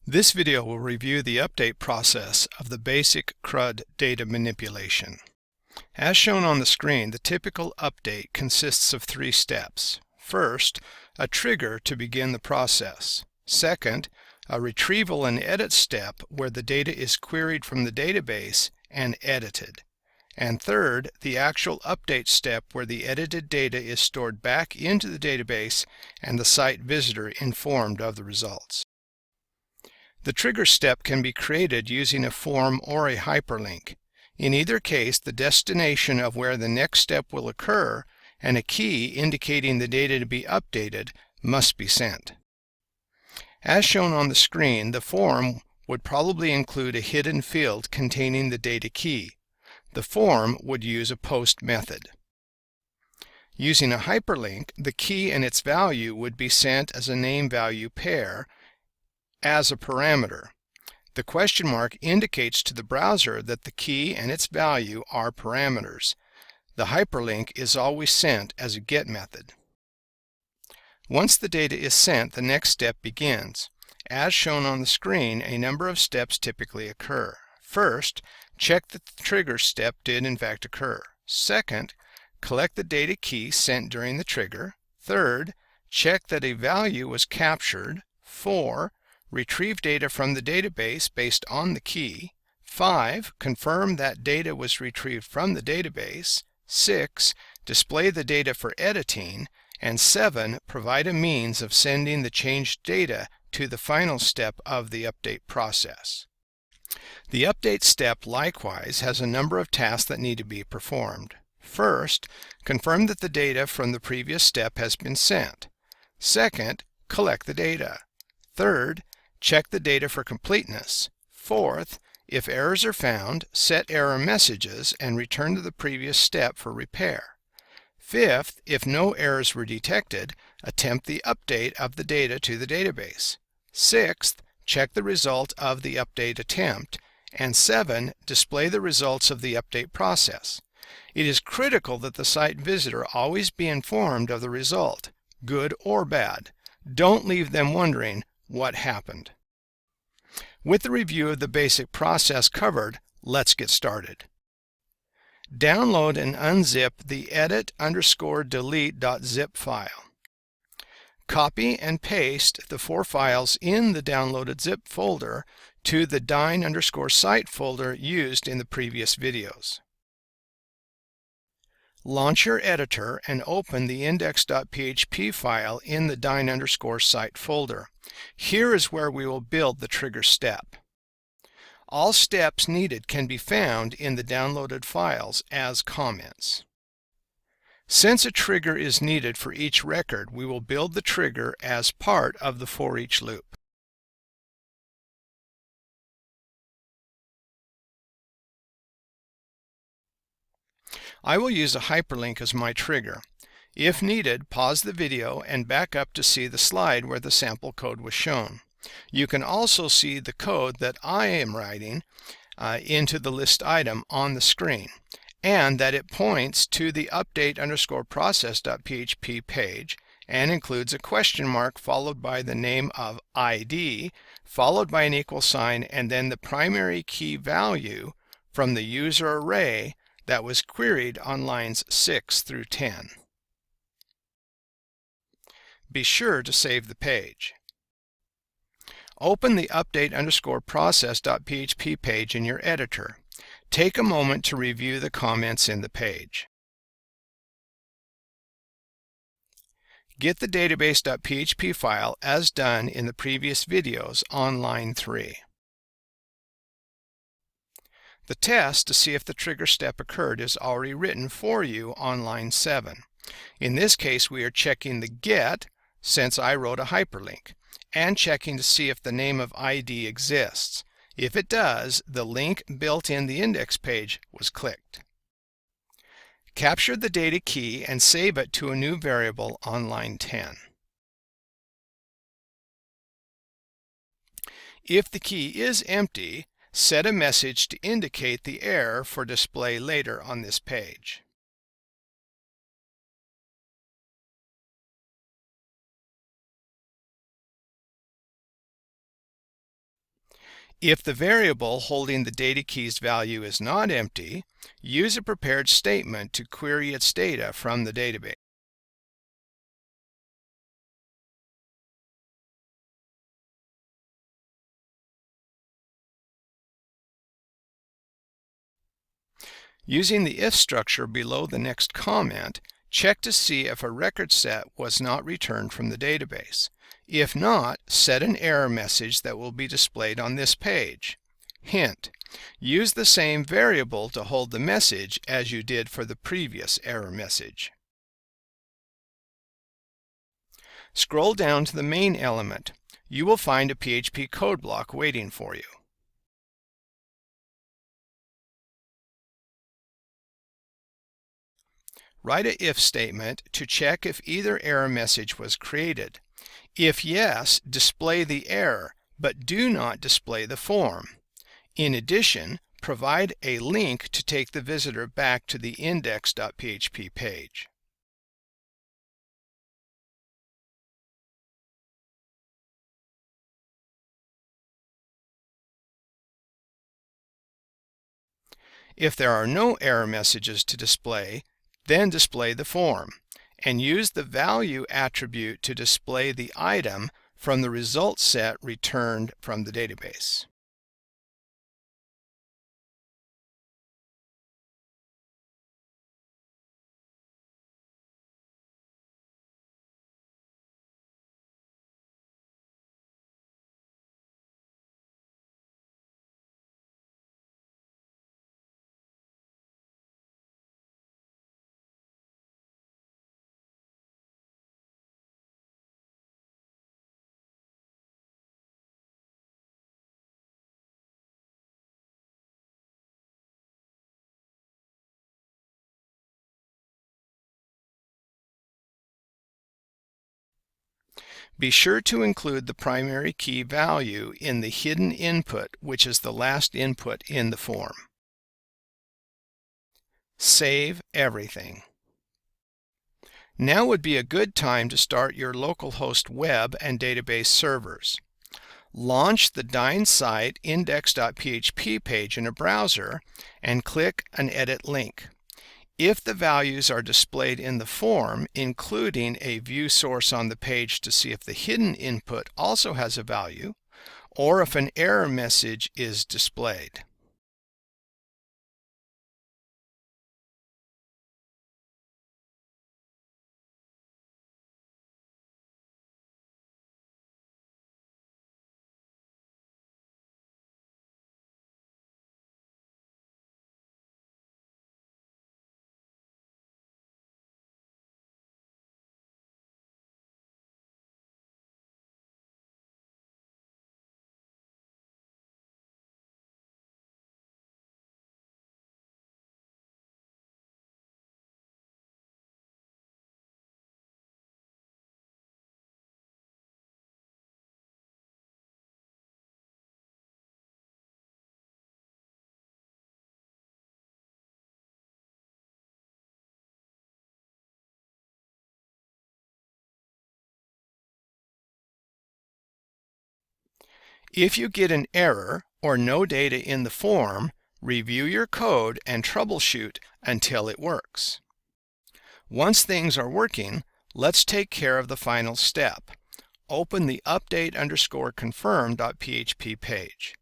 This video will review the update process of the basic CRUD data manipulation. As shown on the screen, the typical update consists of three steps. First, a trigger to begin the process. Second, a retrieval and edit step where the data is queried from the database and edited. And third, the actual update step where the edited data is stored back into the database and the site visitor informed of the results. The trigger step can be created using a form or a hyperlink. In either case, the destination of where the next step will occur and a key indicating the data to be updated must be sent. As shown on the screen, the form would probably include a hidden field containing the data key. The form would use a post method. Using a hyperlink, the key and its value would be sent as a name-value pair as a parameter. The question mark indicates to the browser that the key and its value are parameters. The hyperlink is always sent as a GET method. Once the data is sent, the next step begins. As shown on the screen, a number of steps typically occur. First, check that the trigger step did in fact occur. Second, collect the data key sent during the trigger. Third, check that a value was captured. 4. Retrieve data from the database based on the key. 5. Confirm that data was retrieved from the database. 6. Display the data for editing. And 7. Provide a means of sending the changed data to the final step of the update process. The update step likewise has a number of tasks that need to be performed. First, confirm that the data from the previous step has been sent. Second, collect the data. Third, check the data for completeness. Fourth, if errors are found, set error messages and return to the previous step for repair. Fifth, if no errors were detected, attempt the update of the data to the database. Sixth, check the result of the update attempt. And 7, display the results of the update process. It is critical that the site visitor always be informed of the result, good or bad. Don't leave them wondering what happened. With the review of the basic process covered, let's get started. Download and unzip the edit_delete.zip file. Copy and paste the 4 files in the downloaded zip folder to the dyn_site folder used in the previous videos. Launch your editor and open the index.php file in the dyn_site folder. Here is where we will build the trigger step. All steps needed can be found in the downloaded files as comments. Since a trigger is needed for each record, we will build the trigger as part of the for each loop. I will use a hyperlink as my trigger. If needed, pause the video and back up to see the slide where the sample code was shown. You can also see the code that I am writing into the list item on the screen, and that it points to the update_process.php page and includes a question mark followed by the name of ID, followed by an equal sign, and then the primary key value from the user array that was queried on lines 6 through 10. Be sure to save the page. Open the update_process.php page in your editor. Take a moment to review the comments in the page. Get the database.php file as done in the previous videos on line 3. The test to see if the trigger step occurred is already written for you on line 7. In this case, we are checking the GET, since I wrote a hyperlink, and checking to see if the name of ID exists. If it does, the link built in the index page was clicked. Capture the data key and save it to a new variable on line 10. If the key is empty, set a message to indicate the error for display later on this page. If the variable holding the data key's value is not empty, use a prepared statement to query its data from the database. Using the if structure below the next comment, check to see if a record set was not returned from the database. If not, set an error message that will be displayed on this page. Hint: use the same variable to hold the message as you did for the previous error message. Scroll down to the main element. You will find a PHP code block waiting for you. Write a if statement to check if either error message was created. If yes, display the error, but do not display the form. In addition, provide a link to take the visitor back to the index.php page. If there are no error messages to display, then display the form, and use the value attribute to display the item from the result set returned from the database. Be sure to include the primary key value in the hidden input, which is the last input in the form. Save everything. Now would be a good time to start your localhost web and database servers. Launch the Dyn site index.php page in a browser and click an edit link. If the values are displayed in the form, including a view source on the page to see if the hidden input also has a value, or if an error message is displayed. If you get an error or no data in the form, review your code and troubleshoot until it works. Once things are working, let's take care of the final step. Open the update_confirm.php page.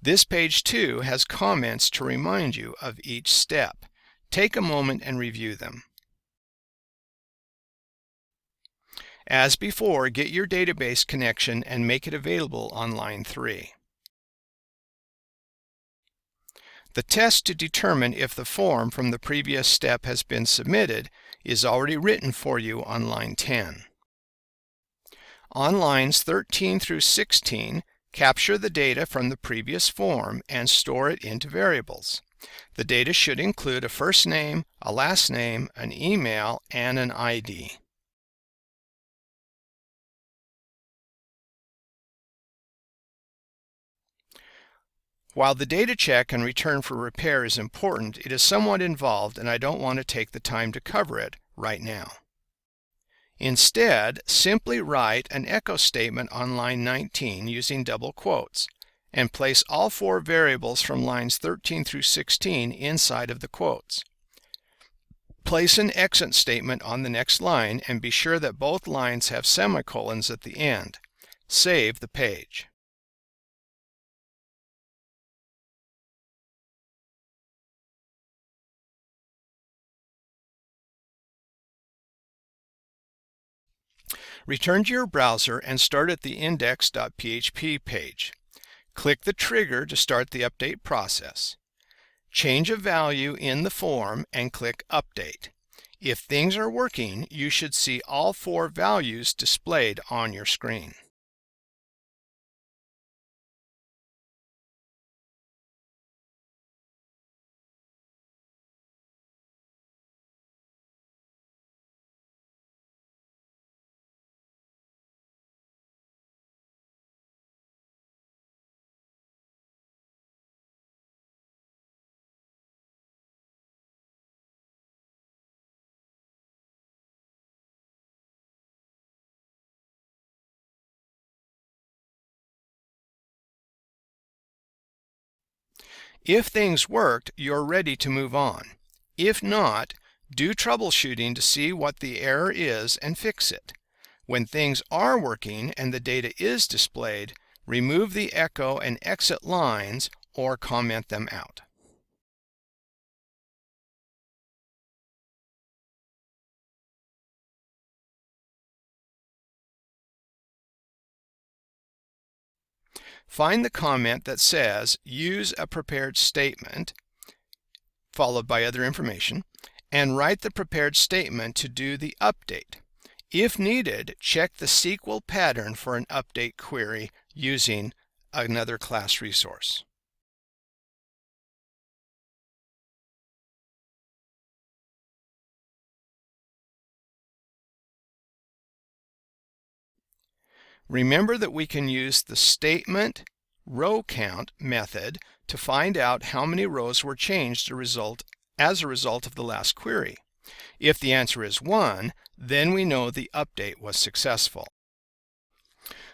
This page too has comments to remind you of each step. Take a moment and review them. As before, get your database connection and make it available on line 3. The test to determine if the form from the previous step has been submitted is already written for you on line 10. On lines 13 through 16, capture the data from the previous form and store it into variables. The data should include a first name, a last name, an email, and an ID. While the data check and return for repair is important, it is somewhat involved and I don't want to take the time to cover it right now. Instead, simply write an echo statement on line 19 using double quotes, and place all four variables from lines 13 through 16 inside of the quotes. Place an exit statement on the next line and be sure that both lines have semicolons at the end. Save the page. Return to your browser and start at the index.php page. Click the trigger to start the update process. Change a value in the form and click Update. If things are working, you should see all four values displayed on your screen. If things worked, you're ready to move on. If not, do troubleshooting to see what the error is and fix it. When things are working and the data is displayed, remove the echo and exit lines or comment them out. Find the comment that says use a prepared statement followed by other information, and write the prepared statement to do the update. If needed, check the SQL pattern for an update query using another class resource. Remember that we can use the statement row count method to find out how many rows were changed as a result of the last query. If the answer is 1, then we know the update was successful.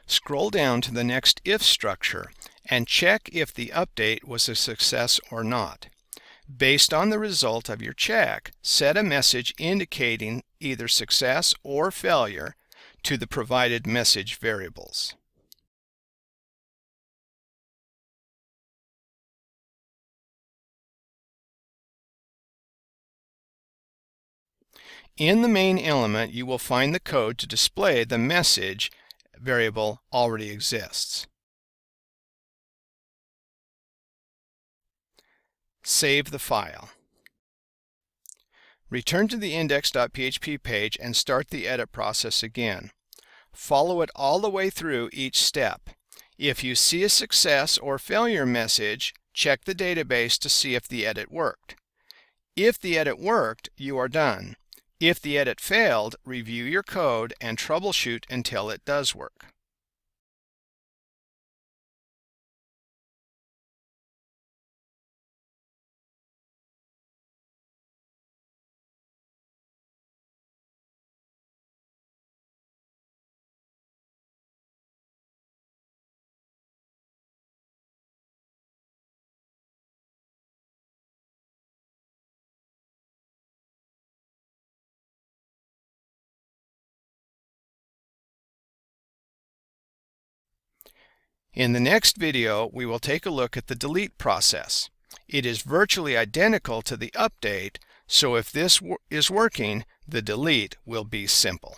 Scroll down to the next if structure and check if the update was a success or not. Based on the result of your check, set a message indicating either success or failure to the provided message variables. In the main element, you will find the code to display the message variable already exists. Save the file. Return to the index.php page and start the edit process again. Follow it all the way through each step. If you see a success or failure message, check the database to see if the edit worked. If the edit worked, you are done. If the edit failed, review your code and troubleshoot until it does work. In the next video, we will take a look at the delete process. It is virtually identical to the update, so if this is working, the delete will be simple.